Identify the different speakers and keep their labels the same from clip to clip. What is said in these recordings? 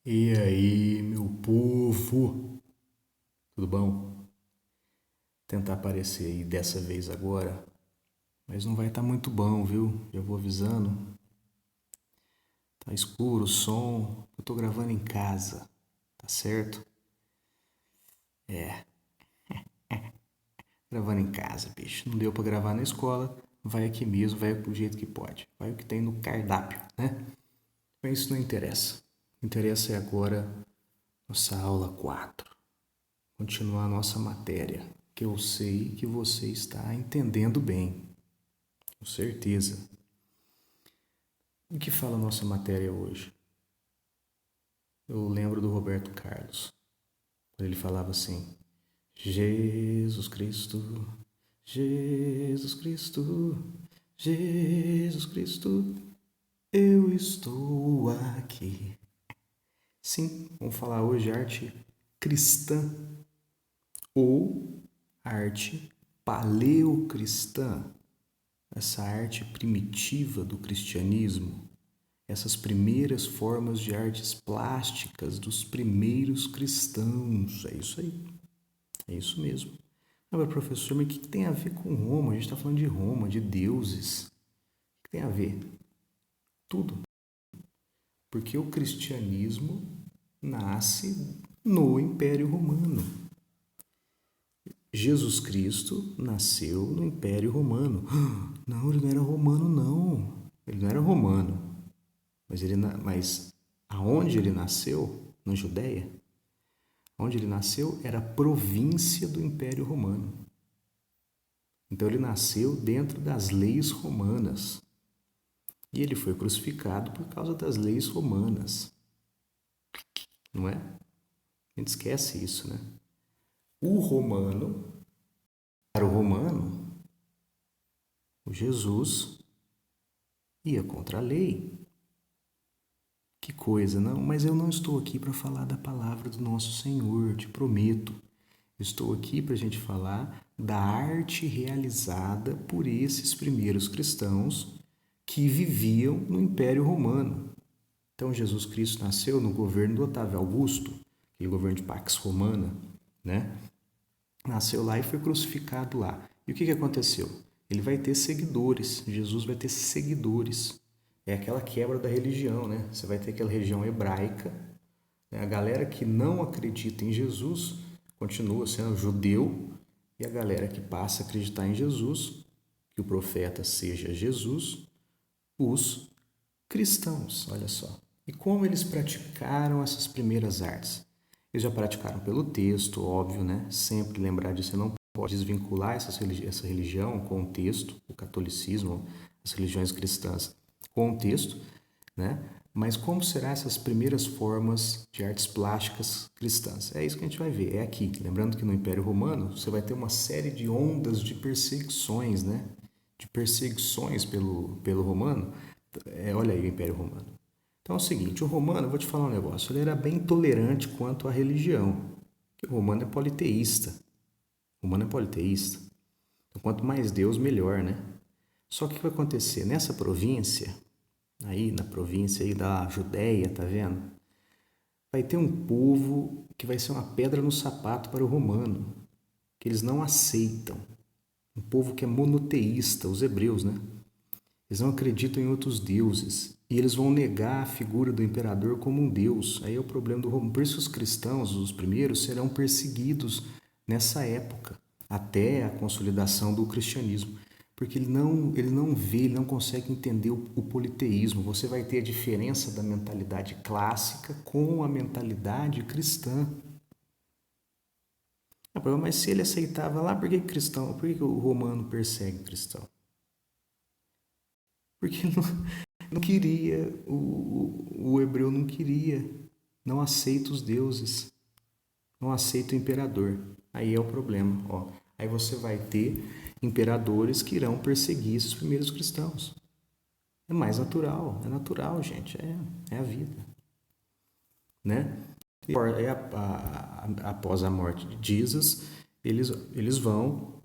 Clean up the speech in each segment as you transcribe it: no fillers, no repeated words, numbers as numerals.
Speaker 1: E aí, meu povo, tudo bom? Tentar aparecer aí dessa vez agora, mas não vai estar muito bom, viu? Já vou avisando. Tá escuro o som, eu tô gravando em casa, tá certo? É, gravando em casa, bicho. Não deu pra gravar na escola, vai aqui mesmo, vai do jeito que pode. Vai o que tem no cardápio, né? Mas isso não interessa. O que interessa é agora nossa aula 4. Continuar a nossa matéria, que eu sei que você está entendendo bem. Com certeza. O que fala a nossa matéria hoje? Eu lembro do Roberto Carlos, quando ele falava assim: Jesus Cristo, Jesus Cristo, Jesus Cristo, eu estou aqui. Sim, vamos falar hoje arte cristã ou arte paleocristã, essa arte primitiva do cristianismo, essas primeiras formas de artes plásticas dos primeiros cristãos. É isso aí, é isso mesmo. Ah, mas professor, mas o que tem a ver com Roma? A gente está falando de Roma, de deuses. O que tem a ver? Tudo. Porque o cristianismo nasce no Império Romano. Jesus Cristo nasceu no Império Romano. Não, ele não era romano, não. Ele não era romano. Mas aonde ele nasceu? Na Judéia? Onde ele nasceu era província do Império Romano. Então ele nasceu dentro das leis romanas. E ele foi crucificado por causa das leis romanas. Não é? A gente esquece isso, né? O romano, para o romano, o Jesus ia contra a lei. Que coisa, não? Mas eu não estou aqui para falar da palavra do nosso Senhor, te prometo. Estou aqui para a gente falar da arte realizada por esses primeiros cristãos que viviam no Império Romano. Então, Jesus Cristo nasceu no governo do Otávio Augusto, aquele governo de Pax Romana, né? Nasceu lá e foi crucificado lá. E o que aconteceu? Ele vai ter seguidores, Jesus vai ter seguidores. É aquela quebra da religião, né? Você vai ter aquela religião hebraica, né? A galera que não acredita em Jesus continua sendo judeu, e a galera que passa a acreditar em Jesus, que o profeta seja Jesus, os cristãos, olha só. E como eles praticaram essas primeiras artes? Eles já praticaram pelo texto, óbvio, né? Sempre lembrar disso, você não pode desvincular essa religião com o texto, o catolicismo, as religiões cristãs com o texto, né? Mas como serão essas primeiras formas de artes plásticas cristãs? É isso que a gente vai ver, é aqui. Lembrando que no Império Romano você vai ter uma série de ondas de perseguições, né? De perseguições pelo romano. Olha aí o Império Romano. Então é o seguinte, o romano, eu vou te falar um negócio, ele era bem tolerante quanto à religião. Porque o romano é politeísta. O romano é politeísta. Então quanto mais Deus, melhor, né? Só que o que vai acontecer? Nessa província, aí na província aí da Judéia, tá vendo? Vai ter um povo que vai ser uma pedra no sapato para o romano, que eles não aceitam. Um povo que é monoteísta, os hebreus, né? Eles não acreditam em outros deuses. E eles vão negar a figura do imperador como um deus. Aí é o problema do romano. Por isso os cristãos, os primeiros, serão perseguidos nessa época, até a consolidação do cristianismo. Porque ele não vê, ele não consegue entender o politeísmo. Você vai ter a diferença da mentalidade clássica com a mentalidade cristã. Mas se ele aceitava lá, por que cristão? Por que o romano persegue cristão? Porque não queria, o hebreu não queria, não aceita os deuses, não aceita o imperador. Aí é o problema, ó. Aí você vai ter imperadores que irão perseguir esses primeiros cristãos. É mais natural, é natural, gente, é a vida, né? E após a morte de Jesus, eles vão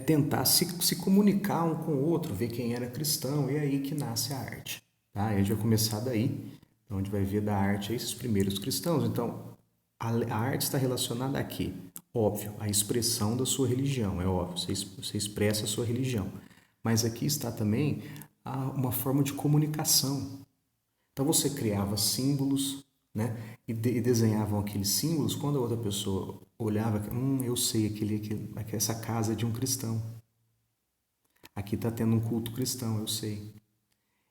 Speaker 1: tentar se comunicar um com o outro, ver quem era cristão, e é aí que nasce a arte. Tá? A gente vai começar daí, Então, a gente vai ver da arte a esses primeiros cristãos. Então, a arte está relacionada aqui, óbvio, à expressão da sua religião, é óbvio, você expressa a sua religião. Mas aqui está também uma forma de comunicação. Então você criava símbolos, né? E desenhavam aqueles símbolos. Quando a outra pessoa olhava, eu sei, essa casa é de um cristão. Aqui está tendo um culto cristão, eu sei.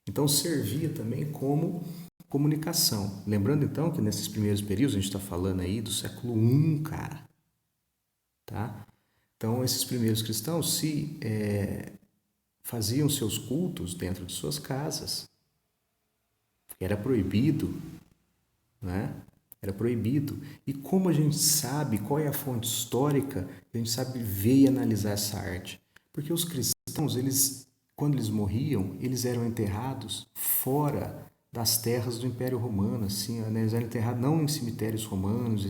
Speaker 1: Então servia também como comunicação. Lembrando então que nesses primeiros períodos, a gente está falando aí do século I, cara. Tá? Então esses primeiros cristãos faziam seus cultos dentro de suas casas. Era proibido, né? Era proibido. E como a gente sabe qual é a fonte histórica, a gente sabe ver e analisar essa arte? Porque os cristãos, quando eles morriam, eles eram enterrados fora das terras do Império Romano, assim, né? Eles eram enterrados não em cemitérios romanos,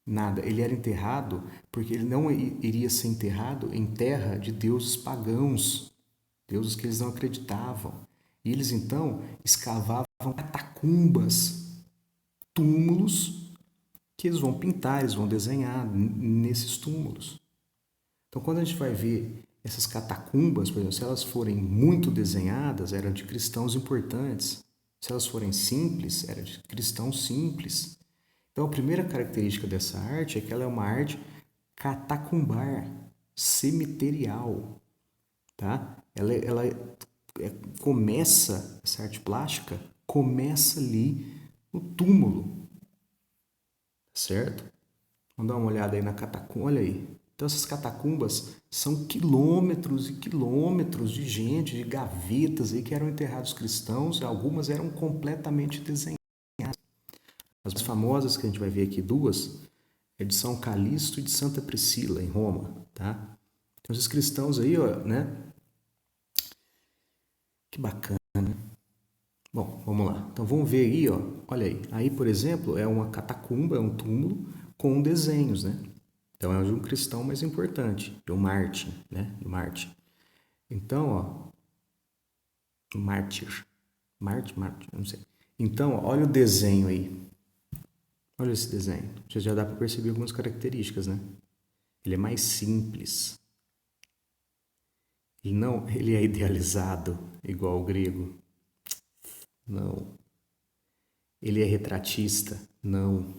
Speaker 1: nada. Ele era enterrado porque ele não iria ser enterrado em terra de deuses pagãos, deuses que eles não acreditavam. E eles então escavavam catacumbas, túmulos que eles vão pintar, eles vão desenhar nesses túmulos. Então, quando a gente vai ver essas catacumbas, por exemplo, se elas forem muito desenhadas, eram de cristãos importantes. Se elas forem simples, era de cristãos simples. Então, a primeira característica dessa arte é que ela é uma arte catacumbar, cemiterial, tá? Ela começa, essa arte plástica, começa ali no túmulo, certo? Vamos dar uma olhada aí na catacumba, olha aí. Então essas catacumbas são quilômetros e quilômetros de gente, de gavetas aí que eram enterrados cristãos, algumas eram completamente desenhadas. As mais famosas que a gente vai ver aqui, duas, é de São Calixto e de Santa Priscila, em Roma, tá? Então esses cristãos aí, ó, né? Que bacana. Bom, vamos lá. Então vamos ver aí, ó. Olha aí. Aí, por exemplo, é uma catacumba, é um túmulo com desenhos, né? Então é de um cristão mais importante, de um Martin, né? De Martin. Então, ó, mártir. Mártir, não sei. Então, ó, olha o desenho aí. Olha esse desenho. Já dá para perceber algumas características, né? Ele é mais simples. Ele é idealizado igual o grego. Não. Ele é retratista? Não.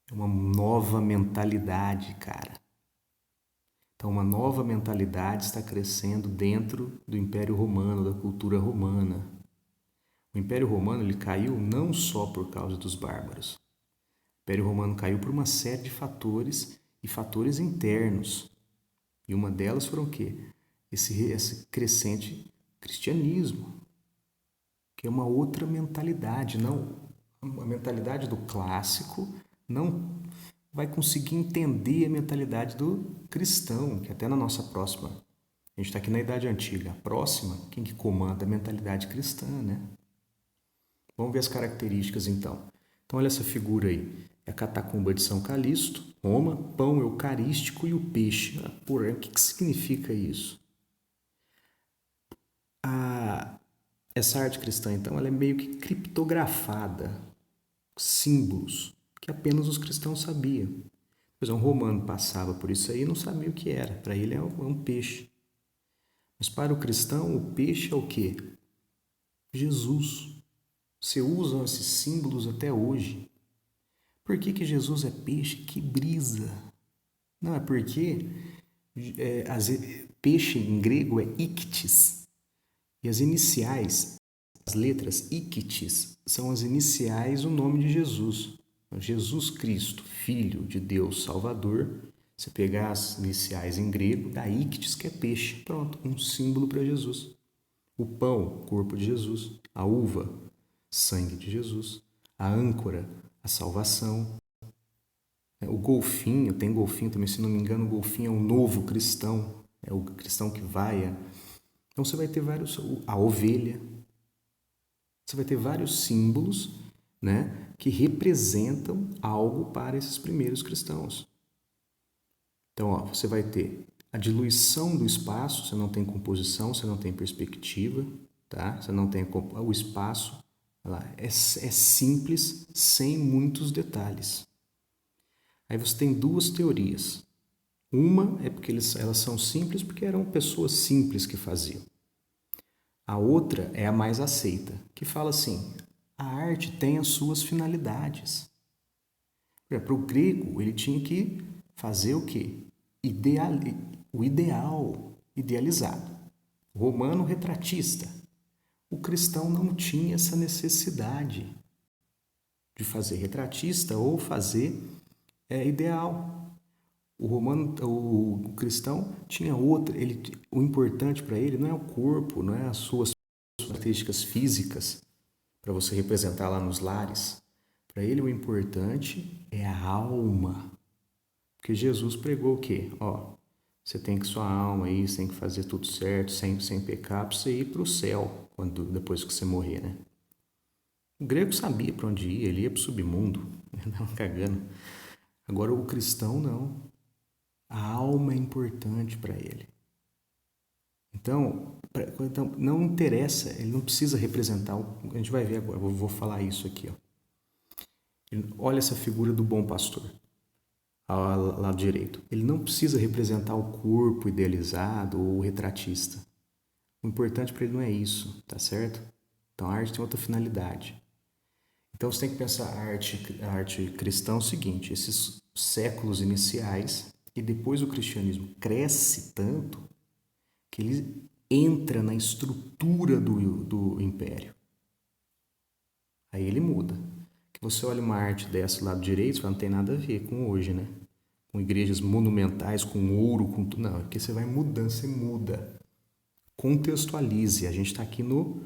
Speaker 1: É uma nova mentalidade, cara. Então, uma nova mentalidade está crescendo dentro do Império Romano, da cultura romana. O Império Romano ele caiu não só por causa dos bárbaros. O Império Romano caiu por uma série de fatores e fatores internos. E uma delas foram o quê? Esse crescente cristianismo, que é uma outra mentalidade, não a mentalidade do clássico não vai conseguir entender a mentalidade do cristão, que até na nossa próxima, a gente está aqui na Idade Antiga, a próxima, quem que comanda a mentalidade cristã, né? Vamos ver as características então. Então olha essa figura aí, é a catacumba de São Calixto, Roma, pão eucarístico e o peixe. Porra, o que significa isso? Essa arte cristã, então, ela é meio que criptografada, símbolos que apenas os cristãos sabiam. Pois um romano passava por isso aí e não sabia o que era. Para ele é um peixe. Mas para o cristão, o peixe é o quê? Jesus. Você usa esses símbolos até hoje. Por que Jesus é peixe? Que brisa! Não, é porque peixe em grego é ictis. E as iniciais, as letras ictis, são as iniciais do nome de Jesus. Jesus Cristo, Filho de Deus Salvador. Você pegar as iniciais em grego, dá ictis, que é peixe. Pronto, um símbolo para Jesus. O pão, corpo de Jesus. A uva, sangue de Jesus. A âncora, a salvação. O golfinho, tem golfinho também, se não me engano, o golfinho é um novo cristão. É o cristão que vai. Então você vai ter vários. A ovelha. Você vai ter vários símbolos, né, que representam algo para esses primeiros cristãos. Então, ó, você vai ter a diluição do espaço, você não tem composição, você não tem perspectiva. tá? Você não tem o espaço, lá, é simples, sem muitos detalhes. Aí você tem duas teorias. Uma é porque elas são simples porque eram pessoas simples que faziam. A outra é a mais aceita, que fala assim: a arte tem as suas finalidades. Para o grego, ele tinha que fazer o quê? O ideal, idealizado. O romano, retratista. O cristão não tinha essa necessidade de fazer retratista ou fazer ideal. O cristão tinha outra. O importante para ele não é o corpo, não é as suas características físicas para você representar lá nos lares. Para ele o importante é a alma. Porque Jesus pregou o quê? Ó, você tem que sua alma aí, você tem que fazer tudo certo, sem pecar, para você ir para o céu depois que você morrer, né? O grego sabia para onde ia, ele ia para o submundo, ele estava cagando. Agora o cristão não. A alma é importante para ele. Então, não interessa, ele não precisa representar. A gente vai ver agora, vou falar isso aqui. Ó. Olha essa figura do bom pastor, ao lado direito. Ele não precisa representar o corpo idealizado ou o retratista. O importante para ele não é isso, tá certo? Então a arte tem outra finalidade. Então você tem que pensar a arte cristã é o seguinte: esses séculos iniciais, e depois o cristianismo cresce tanto que ele entra na estrutura do império. Aí ele muda. Que você olha uma arte dessa do lado direito, você fala, não tem nada a ver com hoje, né? Com igrejas monumentais, com ouro, com tudo. Não, é porque você vai mudando, você muda. Contextualize. A gente está aqui no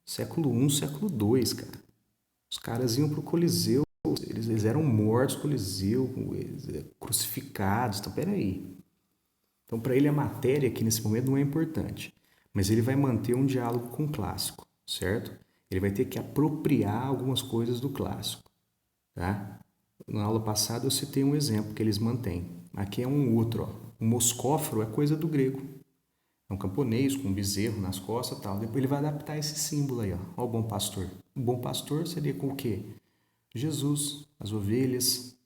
Speaker 1: século I, século II, cara. Os caras iam para o Coliseu, eles eram mortos no Coliseu, crucificados. Então, peraí. Então, para ele, a matéria aqui nesse momento não é importante. Mas ele vai manter um diálogo com o clássico, certo? Ele vai ter que apropriar algumas coisas do clássico, tá? Na aula passada eu citei um exemplo que eles mantêm. Aqui é um outro, ó. O moscóforo é coisa do grego. É um camponês com um bezerro nas costas e tal. Depois ele vai adaptar esse símbolo aí, ó. Ó o bom pastor. O bom pastor seria com o quê? Jesus, as ovelhas,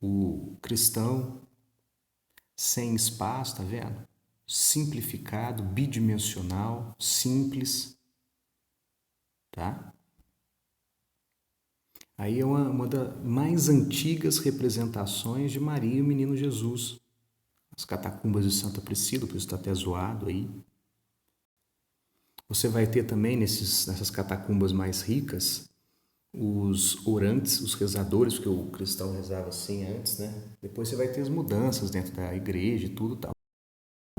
Speaker 1: o cristão, sem espaço, tá vendo? Simplificado, bidimensional, simples, tá? Aí é uma das mais antigas representações de Maria e o Menino Jesus. As catacumbas de Santa Priscila, por isso está até zoado aí. Você vai ter também nessas catacumbas mais ricas os orantes, os rezadores, porque o cristão rezava assim antes, né? Depois você vai ter as mudanças dentro da igreja e tudo tal.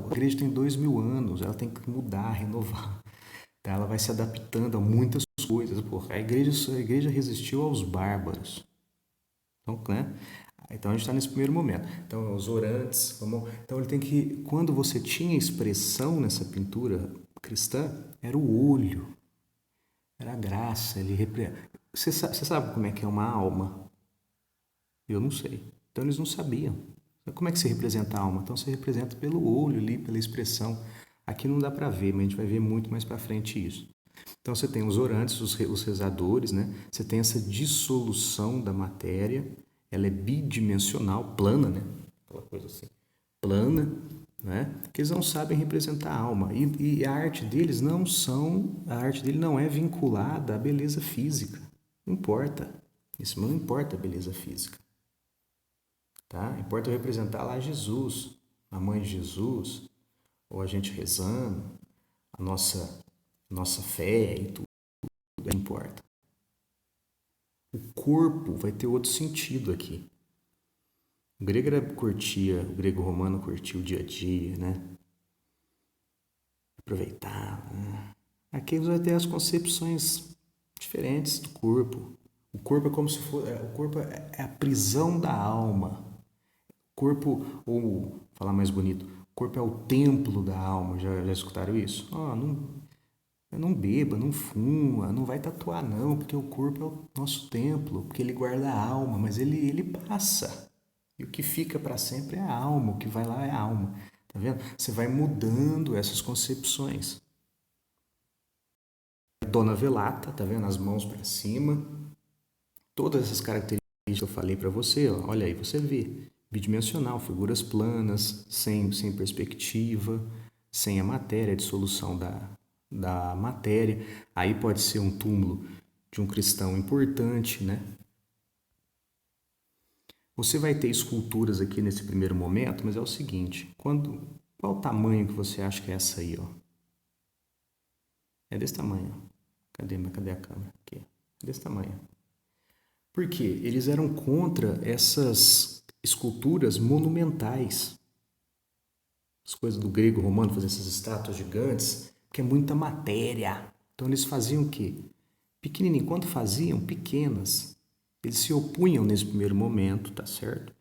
Speaker 1: A igreja tem 2000 anos, ela tem que mudar, renovar. Tá? Ela vai se adaptando a muitas coisas. Porra, a igreja resistiu aos bárbaros. Então, né? Então a gente está nesse primeiro momento. Então, os orantes, então ele tem que. Quando você tinha expressão nessa pintura cristã, era o olho, era a graça. Você sabe como é que é uma alma? Eu não sei. Então eles não sabiam. Como é que se representa a alma? Então se representa pelo olho ali, pela expressão. Aqui não dá para ver, mas a gente vai ver muito mais para frente isso. Então você tem os orantes, os rezadores, né? Você tem essa dissolução da matéria, ela é bidimensional, plana, né? Aquela coisa assim, plana, né? Que eles não sabem representar a alma. E a arte deles a arte dele não é vinculada à beleza física. Não importa. Isso não importa a beleza física. Tá? Importa representar lá Jesus, a mãe de Jesus, ou a gente rezando, a nossa fé e tudo importa. O corpo vai ter outro sentido aqui. O grego romano curtia o dia a dia, né? Aproveitar. Né? Aqui você vai ter as concepções diferentes do corpo. O corpo é como se fosse. O corpo é a prisão da alma. O corpo, ou falar mais bonito, o corpo é o templo da alma. Já escutaram isso? Não beba, não fuma, não vai tatuar não, porque o corpo é o nosso templo, porque ele guarda a alma, mas ele passa. E o que fica para sempre é a alma, o que vai lá é a alma. Tá vendo? Você vai mudando essas concepções. dona velata, tá vendo? As mãos para cima. Todas essas características que eu falei para você, ó, olha aí, você vê. Bidimensional, figuras planas, sem perspectiva, sem a matéria, a dissolução da matéria. Aí pode ser um túmulo de um cristão importante, né? Você vai ter esculturas aqui nesse primeiro momento, mas é o seguinte, qual o tamanho que você acha que é essa aí, ó? É desse tamanho, ó. Cadê a câmera? Aqui, é desse tamanho. Por quê? Eles eram contra essas esculturas monumentais. As coisas do grego romano, fazer essas estátuas gigantes, porque é muita matéria. Então eles faziam o quê? Pequenininho. Quando faziam, pequenas. Eles se opunham nesse primeiro momento, tá certo?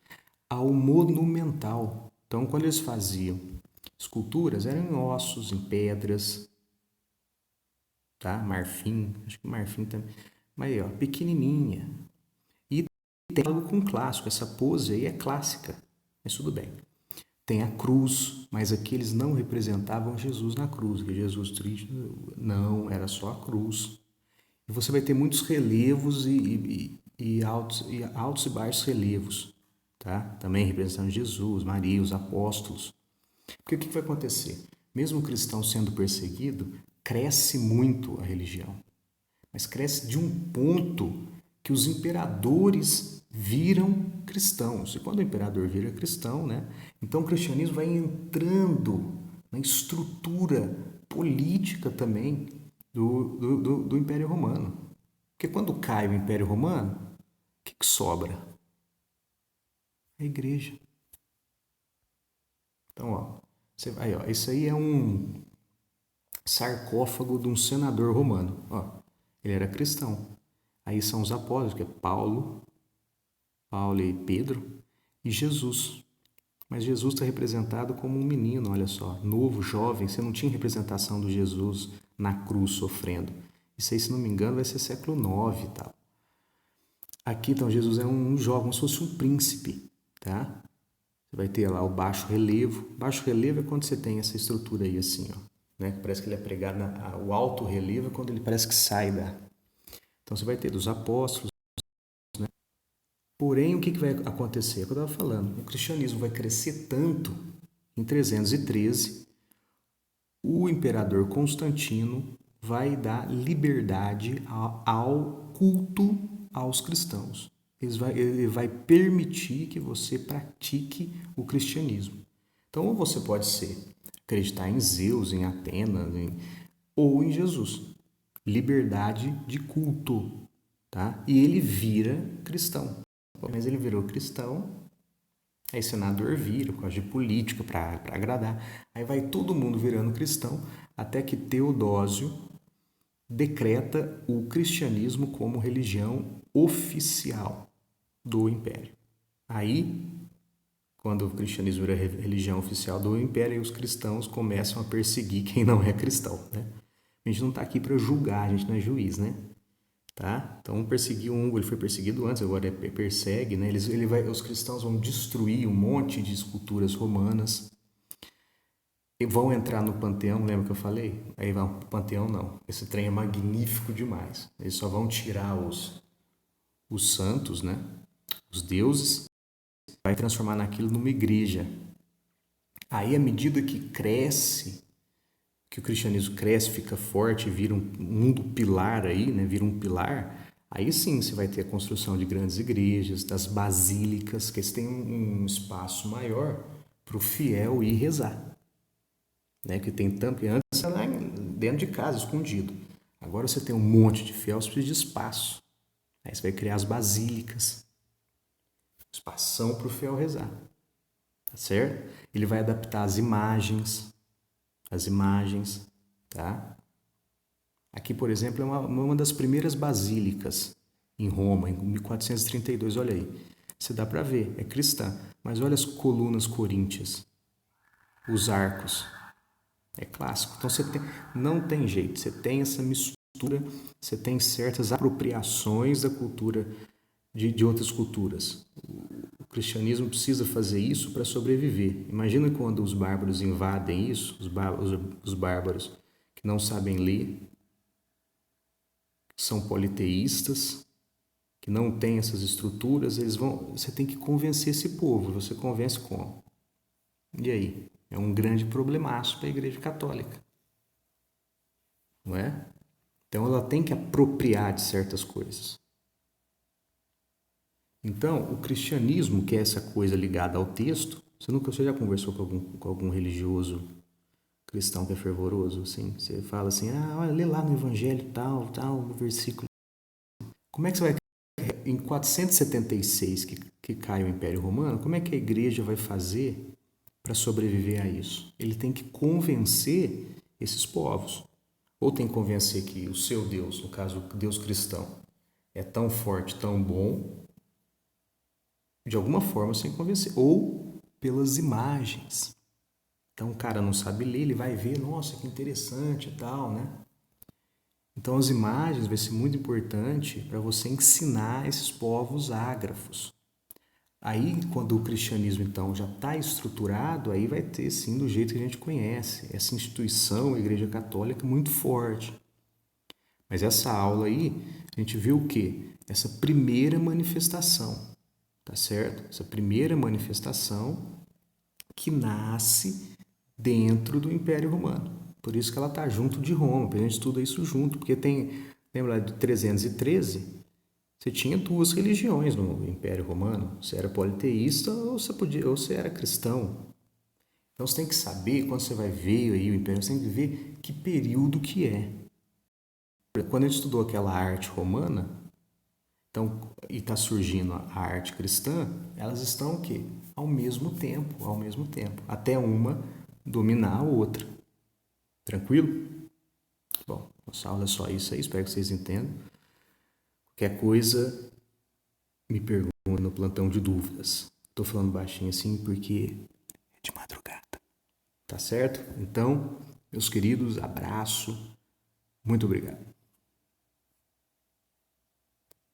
Speaker 1: Ao monumental. Então, quando eles faziam esculturas, eram em ossos, em pedras, tá? Marfim, acho que marfim também. Mas aí, ó, pequenininha. E tem algo com clássico. Essa pose aí é clássica, mas tudo bem. Tem a cruz, mas aqui eles não representavam Jesus na cruz, que Jesus triste, não, era só a cruz. E você vai ter muitos relevos e altos e baixos relevos, tá? Também representando Jesus, Maria, os apóstolos. Porque o que vai acontecer? Mesmo o cristão sendo perseguido, cresce muito a religião, mas cresce de um ponto que os imperadores viram cristãos. E quando o imperador vira cristão, né? Então o cristianismo vai entrando na estrutura política também do Império Romano. Porque quando cai o Império Romano, o que sobra? A igreja. Então, ó, aí, ó, isso aí é um sarcófago de um senador romano. Ó, ele era cristão. Aí são os apóstolos, que é Paulo e Pedro, e Jesus. Mas Jesus está representado como um menino, olha só, novo, jovem. Você não tinha representação do Jesus na cruz sofrendo. Isso aí, se não me engano, vai ser século IX e tal. Aqui, então, Jesus é um jovem, como se fosse um príncipe, tá? Você vai ter lá o baixo relevo. Baixo relevo é quando você tem essa estrutura aí assim, ó, né? Parece que ele é pregado o alto relevo é quando ele parece que sai da... Então, você vai ter dos apóstolos, né? Porém, o que vai acontecer? É o que eu estava falando. O cristianismo vai crescer tanto, em 313, o imperador Constantino vai dar liberdade ao culto aos cristãos. Ele vai permitir que você pratique o cristianismo. Então, ou você pode acreditar em Zeus, em Atenas, ou em Jesus. Liberdade de culto, tá? E ele vira cristão. Mas ele virou cristão, aí senador vira, por causa de política, para agradar. Aí vai todo mundo virando cristão, até que Teodósio decreta o cristianismo como religião oficial do Império. Aí, quando o cristianismo vira religião oficial do Império, os cristãos começam a perseguir quem não é cristão, né? A gente não está aqui para julgar, a gente não é juiz, né? Tá? Então perseguiu ele foi perseguido antes, agora persegue, né? Os cristãos vão destruir um monte de esculturas romanas e vão entrar no panteão, lembra que eu falei? Aí vão, panteão não, esse trem é magnífico demais. Eles só vão tirar os santos, né? Os deuses, vai transformar naquilo numa igreja. Aí, à medida que cresce, que o cristianismo cresce, fica forte, vira um do pilar aí, né? Vira um pilar, aí sim você vai ter a construção de grandes igrejas, das basílicas, que eles têm um espaço maior para o fiel ir rezar. Né? Que tem tanto, que antes era lá dentro de casa, escondido. Agora você tem um monte de fiel, você precisa de espaço. Aí você vai criar as basílicas. Espação para o fiel rezar. Tá certo? Ele vai adaptar as imagens, tá? Aqui, por exemplo, é uma das primeiras basílicas em Roma, em 1432, olha aí. Você dá para ver, é cristã, mas olha as colunas coríntias, os arcos, é clássico. Então não tem jeito, você tem essa mistura, você tem certas apropriações da cultura de outras culturas. O cristianismo precisa fazer isso para sobreviver. Imagina quando os bárbaros invadem isso, os bárbaros que não sabem ler, são politeístas, que não têm essas estruturas, você tem que convencer esse povo. Você convence como? E aí? É um grande problemaço para a Igreja Católica, não é? Então ela tem que apropriar de certas coisas. Então, o cristianismo, que é essa coisa ligada ao texto, você já conversou com algum religioso cristão que é fervoroso, assim? Você fala assim, olha, lê lá no Evangelho tal, no versículo. Como é que você vai... Em 476, que cai o Império Romano, como é que a igreja vai fazer para sobreviver a isso? Ele tem que convencer esses povos. Ou tem que convencer que o seu Deus, no caso o Deus cristão, é tão forte, tão bom, de alguma forma sem convencer. Ou pelas imagens. Então o cara não sabe ler, ele vai ver, nossa, que interessante e tal, né? Então as imagens vai ser muito importante para você ensinar esses povos ágrafos. Aí, quando o cristianismo então já está estruturado, aí vai ter sim do jeito que a gente conhece, essa instituição, a Igreja Católica, muito forte. Mas essa aula aí, a gente viu o quê? Essa primeira manifestação, tá certo? Essa primeira manifestação que nasce dentro do Império Romano. Por isso que ela está junto de Roma, a gente estuda isso junto, porque lembra de 313? Você tinha duas religiões no Império Romano. Você era politeísta ou você era cristão. Então você tem que saber, quando você vai ver aí o Império, você tem que ver que período que é. Quando a gente estudou aquela arte romana, então, e está surgindo a arte cristã, elas estão o quê? Ao mesmo tempo, até uma dominar a outra. Tranquilo? Bom, nossa aula é só isso aí, espero que vocês entendam. Qualquer coisa, me pergunta no plantão de dúvidas. Estou falando baixinho assim porque é de madrugada. Tá certo? Então, meus queridos, abraço. Muito obrigado.